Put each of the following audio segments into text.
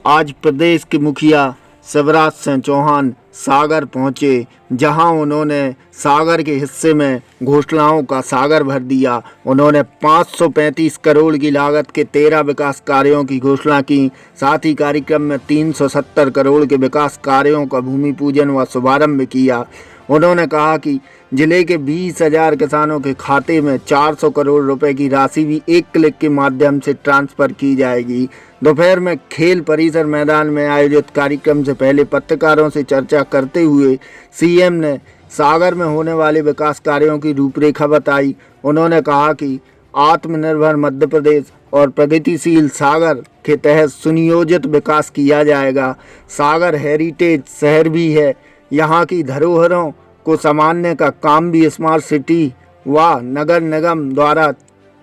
आज प्रदेश के मुखिया शिवराज सिंह चौहान सागर पहुंचे, जहां उन्होंने सागर के हिस्से में घोषणाओं का सागर भर दिया। उन्होंने 535 करोड़ की लागत के 13 विकास कार्यों की घोषणा की। साथ ही कार्यक्रम में 370 करोड़ के विकास कार्यों का भूमि पूजन व शुभारंभ किया। उन्होंने कहा कि जिले के 20,000 किसानों के खाते में 400 करोड़ रुपए की राशि भी एक क्लिक के माध्यम से ट्रांसफर की जाएगी। दोपहर में खेल परिसर मैदान में आयोजित कार्यक्रम से पहले पत्रकारों से चर्चा करते हुए सीएम ने सागर में होने वाले विकास कार्यों की रूपरेखा बताई। उन्होंने कहा कि आत्मनिर्भर मध्य प्रदेश और प्रगतिशील सागर के तहत सुनियोजित विकास किया जाएगा। सागर हेरिटेज शहर भी है। यहाँ की धरोहरों को संभालने का काम भी स्मार्ट सिटी व नगर निगम द्वारा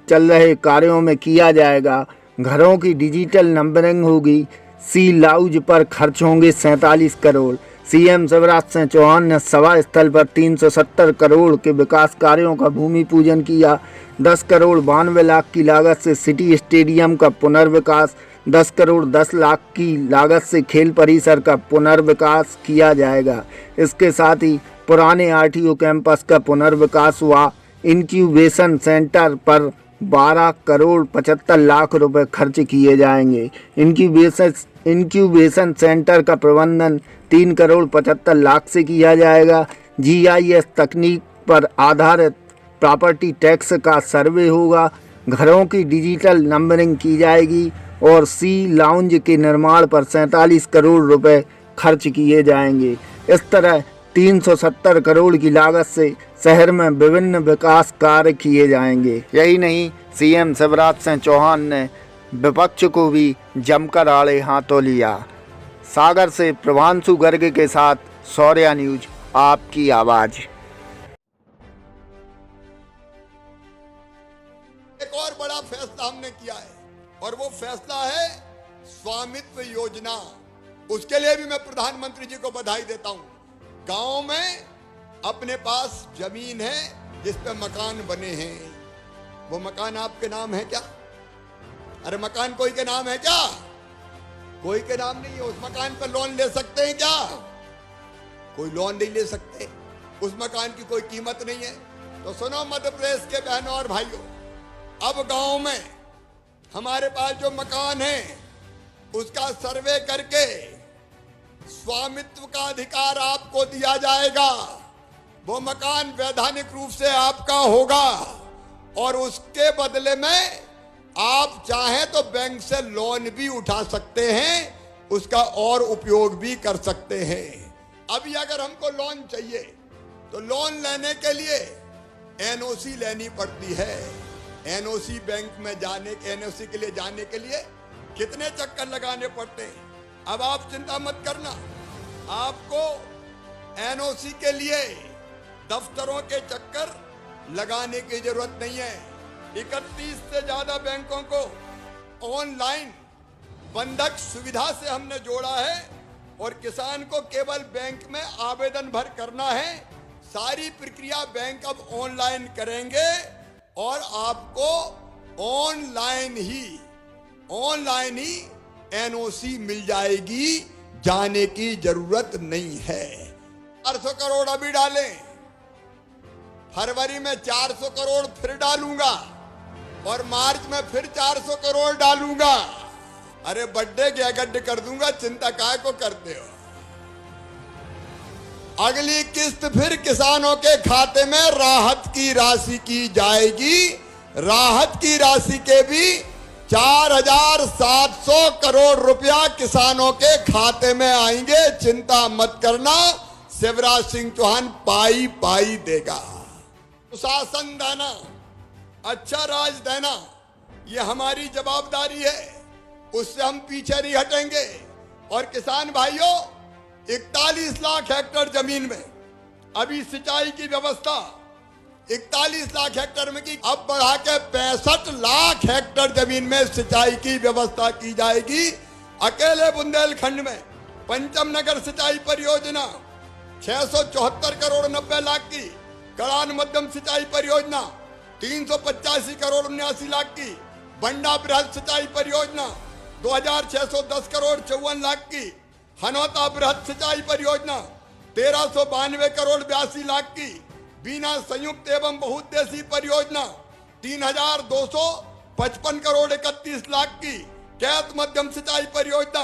चल रहे कार्यों में किया जाएगा। घरों की डिजिटल नंबरिंग होगी। सी लाउंज पर खर्च होंगे 47 करोड़। सीएम शिवराज सिंह चौहान ने सभा स्थल पर 370 करोड़ के विकास कार्यों का भूमि पूजन किया। 10 करोड़ 92 लाख की लागत से सिटी स्टेडियम का पुनर्विकास, 10 करोड़ 10 लाख की लागत से खेल परिसर का पुनर्विकास किया जाएगा। इसके साथ ही पुराने आरटीओ कैंपस का पुनर्विकास व इंक्यूबेशन सेंटर पर 12 करोड़ 75 लाख रुपए खर्च किए जाएंगे। इंक्यूबेशन सेंटर का प्रबंधन 3 करोड़ 75 लाख से किया जाएगा। जीआईएस तकनीक पर आधारित प्रॉपर्टी टैक्स का सर्वे होगा। घरों की डिजिटल नंबरिंग की जाएगी और सी लाउंज के निर्माण पर 47 करोड़ रुपए खर्च किए जाएंगे। इस तरह 370 करोड़ की लागत से शहर में विभिन्न विकास कार्य किए जाएंगे। यही नहीं, सीएम शिवराज सिंह चौहान ने विपक्ष को भी जमकर आड़े हाथों लिया। सागर से प्रभांशु गर्ग के साथ शौर्या न्यूज, आपकी आवाज। एक और बड़ा फैसला हमने किया है और वो फैसला है स्वामित्व योजना। उसके लिए भी मैं प्रधानमंत्री जी को बधाई देता हूं। गांव में अपने पास जमीन है जिस पे मकान बने हैं। वो मकान आपके नाम है क्या? अरे मकान कोई के नाम है क्या? कोई के नाम नहीं है। उस मकान पर लोन ले सकते हैं क्या? कोई लोन नहीं ले सकते। उस मकान की कोई कीमत नहीं है। तो सुनो मध्य प्रदेश के बहनों और भाइयों, अब गांव में हमारे पास जो मकान है उसका सर्वे करके स्वामित्व का अधिकार आपको दिया जाएगा। वो मकान वैधानिक रूप से आपका होगा और उसके बदले में आप चाहें तो बैंक से लोन भी उठा सकते हैं, उसका और उपयोग भी कर सकते हैं। अभी अगर हमको लोन चाहिए तो लोन लेने के लिए एनओसी लेनी पड़ती है। एनओसी बैंक में एनओसी के लिए जाने के लिए कितने चक्कर लगाने पड़ते हैं। अब आप चिंता मत करना, आपको एनओसी के लिए दफ्तरों के चक्कर लगाने की जरूरत नहीं है। 31 से ज्यादा बैंकों को ऑनलाइन बंधक सुविधा से हमने जोड़ा है और किसान को केवल बैंक में आवेदन भर करना है। सारी प्रक्रिया बैंक अब ऑनलाइन करेंगे और आपको ऑनलाइन ही एनओसी मिल जाएगी, जाने की जरूरत नहीं है। 400 करोड़ अभी डालें, फरवरी में 400 करोड़ फिर डालूंगा और मार्च में फिर 400 करोड़ डालूंगा। अरे बड्डे क्या गड्ढे कर दूंगा, चिंता काय को करते हो। अगली किस्त फिर किसानों के खाते में राहत की राशि की जाएगी। राहत की राशि के भी 4,700 करोड़ रुपया किसानों के खाते में आएंगे। चिंता मत करना, शिवराज सिंह चौहान पाई पाई देगा। सुशासन देना, अच्छा राज देना, ये हमारी जवाबदारी है। उससे हम पीछे नहीं हटेंगे। और किसान भाइयों, 41 लाख हेक्टेयर जमीन में अभी सिंचाई की व्यवस्था 41 लाख हेक्टेयर में की, अब बढ़ा के 65 लाख हेक्टेयर जमीन में सिंचाई की व्यवस्था की जाएगी। अकेले बुंदेलखंड में पंचम नगर सिंचाई परियोजना 674 करोड़ 90 लाख की, कड़ान मध्यम सिंचाई परियोजना 385 करोड़ 79 लाख की, बंडा बृहद सिंचाई परियोजना 2610 करोड़ 54 लाख की हनौता बृहद सिंचाई परियोजना, 1392 करोड़ 82 लाख की बीना संयुक्त एवं बहुउद्देशीय परियोजना, 3255 करोड़ 31 लाख की कैत मध्यम सिंचाई परियोजना,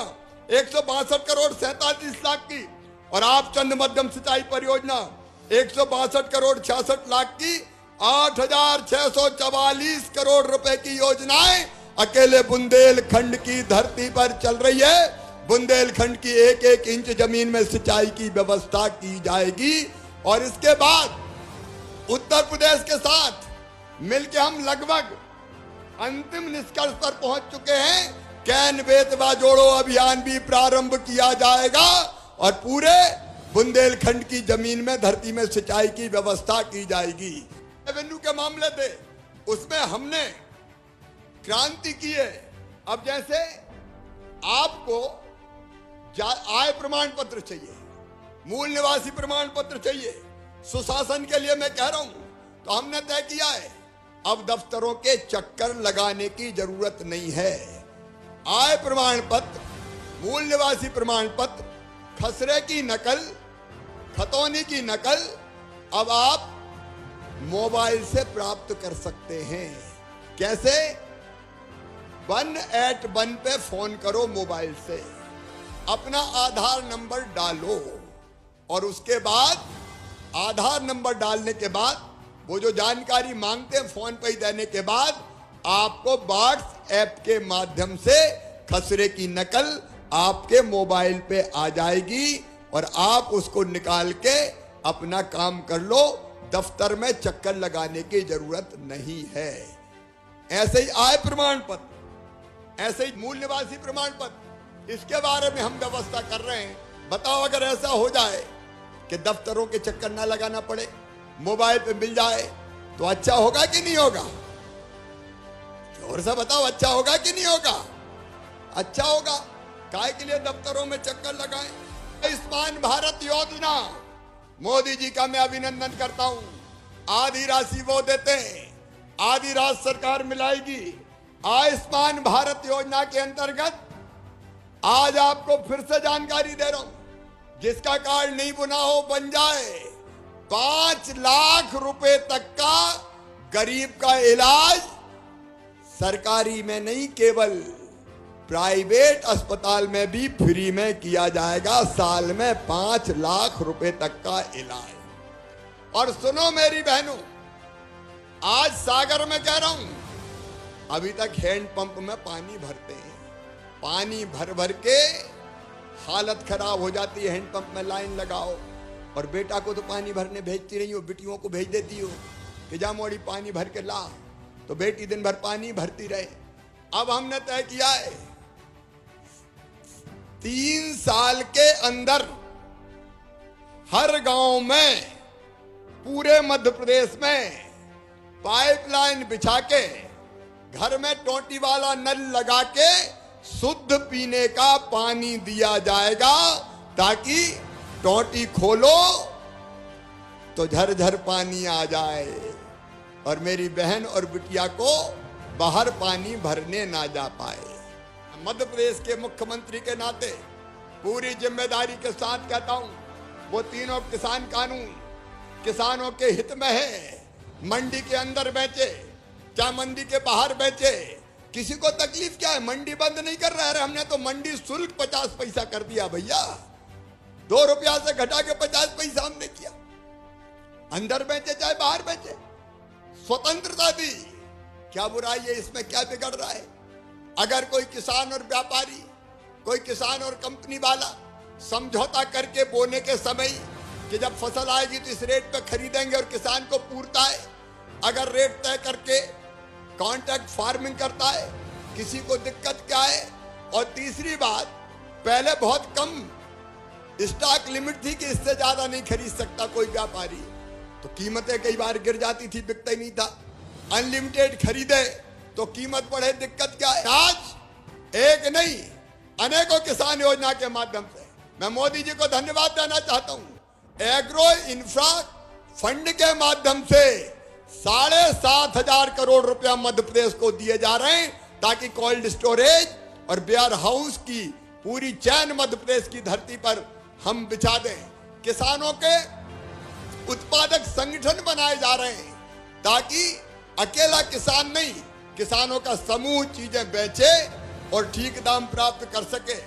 162 करोड़ 47 लाख की और आपचंद मध्यम सिंचाई परियोजना 162 करोड़ 66 लाख की 8644 करोड़ रुपए की योजनाएं अकेले बुंदेलखंड की धरती पर चल रही है। बुंदेलखंड की एक एक इंच जमीन में सिंचाई की व्यवस्था की जाएगी और इसके बाद उत्तर प्रदेश के साथ मिलकर हम लगभग अंतिम निष्कर्ष पर पहुंच चुके हैं। कैन बेतवा जोड़ो अभियान भी प्रारंभ किया जाएगा और पूरे बुंदेलखंड की जमीन में धरती में सिंचाई की व्यवस्था की जाएगी। रेवेन्यू के मामले थे उसमें हमने क्रांति की है। अब जैसे आपको आय प्रमाण पत्र चाहिए, मूल निवासी प्रमाण पत्र चाहिए, सुशासन के लिए मैं कह रहा हूं, तो हमने तय किया है अब दफ्तरों के चक्कर लगाने की जरूरत नहीं है। आय प्रमाण पत्र, मूल निवासी प्रमाण पत्र, खसरे की नकल, खतौनी की नकल अब आप मोबाइल से प्राप्त कर सकते हैं। कैसे? 181 पे फोन करो, मोबाइल से अपना आधार नंबर डालो और उसके बाद आधार नंबर डालने के बाद वो जो जानकारी मांगते हैं फोन पे ही देने के बाद आपको व्हाट्सएप के माध्यम से खसरे की नकल आपके मोबाइल पे आ जाएगी और आप उसको निकाल के अपना काम कर लो। दफ्तर में चक्कर लगाने की जरूरत नहीं है। ऐसे ही आय प्रमाण पत्र, ऐसे ही मूल निवासी प्रमाण पत्र, इसके बारे में हम व्यवस्था कर रहे हैं। बताओ अगर ऐसा हो जाए कि दफ्तरों के चक्कर ना लगाना पड़े, मोबाइल पे मिल जाए तो अच्छा होगा कि नहीं होगा? और से बताओ, अच्छा होगा कि नहीं होगा? अच्छा होगा। काय के लिए दफ्तरों में चक्कर लगाएं? आयुष्मान भारत योजना, मोदी जी का मैं अभिनंदन करता हूं। आधी राशि वो देते हैं, आधी राशि सरकार मिलाएगी। आयुष्मान भारत योजना के अंतर्गत आज आपको फिर से जानकारी दे रहा हूं, जिसका कार्ड नहीं बना हो बन जाए। 5 लाख रुपए तक का गरीब का इलाज सरकारी में नहीं, केवल प्राइवेट अस्पताल में भी फ्री में किया जाएगा। साल में 5 लाख रुपए तक का इलाज। और सुनो मेरी बहनों, आज सागर में कह रहा हूं, अभी तक हैंडपंप में पानी भरते हैं, पानी भर भर के हालत खराब हो जाती है। हैंडपंप में लाइन लगाओ और बेटा को तो पानी भरने भेजती नहीं हो, बेटियों को भेज देती हो कि जा मोड़ी पानी भर के ला, तो बेटी दिन भर पानी भरती रहे। अब हमने तय किया है 3 साल के अंदर हर गांव में, पूरे मध्य प्रदेश में पाइपलाइन बिछा के, घर में टोटी वाला नल लगा के शुद्ध पीने का पानी दिया जाएगा, ताकि टोटी खोलो तो झरझर पानी आ जाए और मेरी बहन और बिटिया को बाहर पानी भरने ना जा पाए। मध्य प्रदेश के मुख्यमंत्री के नाते पूरी जिम्मेदारी के साथ कहता हूं, वो तीनों किसान कानून किसानों के हित में है। मंडी के अंदर बेचे चाहे मंडी के बाहर बेचे, किसी को तकलीफ क्या है? मंडी बंद नहीं कर रहा है। हमने तो मंडी शुल्क 50 पैसा कर दिया भैया, 2 रुपया से घटा के 50 पैसा हमने किया। अंदर बेचे चाहे बाहर बेचे, स्वतंत्रता दी। क्या बुराई है इसमें? क्या बिगड़ रहा है? अगर कोई किसान और व्यापारी, कोई किसान और कंपनी वाला समझौता करके बोने के समय कि जब फसल आएगी तो इस रेट पे खरीदेंगे और किसान को पूरता है, अगर रेट तय करके कॉन्ट्रैक्ट फार्मिंग करता है, किसी को दिक्कत क्या है? और तीसरी बात, पहले बहुत कम स्टॉक लिमिट थी कि इससे ज्यादा नहीं खरीद सकता कोई व्यापारी, तो कीमतें कई बार गिर जाती थी, बिकता ही नहीं था। अनलिमिटेड खरीदे तो कीमत बढ़े, दिक्कत क्या है? आज एक नहीं अनेकों किसान योजना के माध्यम से मैं मोदी जी को धन्यवाद देना चाहता हूं। एग्रो इंफ्रा फंड के माध्यम से 7,500 करोड़ रुपया मध्य प्रदेश को दिए जा रहे हैं, ताकि कोल्ड स्टोरेज और वेयर हाउस की पूरी चैन मध्य प्रदेश की धरती पर हम बिछा दें। किसानों के उत्पादक संगठन बनाए जा रहे हैं ताकि अकेला किसान नहीं, किसानों का समूह चीजें बेचे और ठीक दाम प्राप्त कर सके।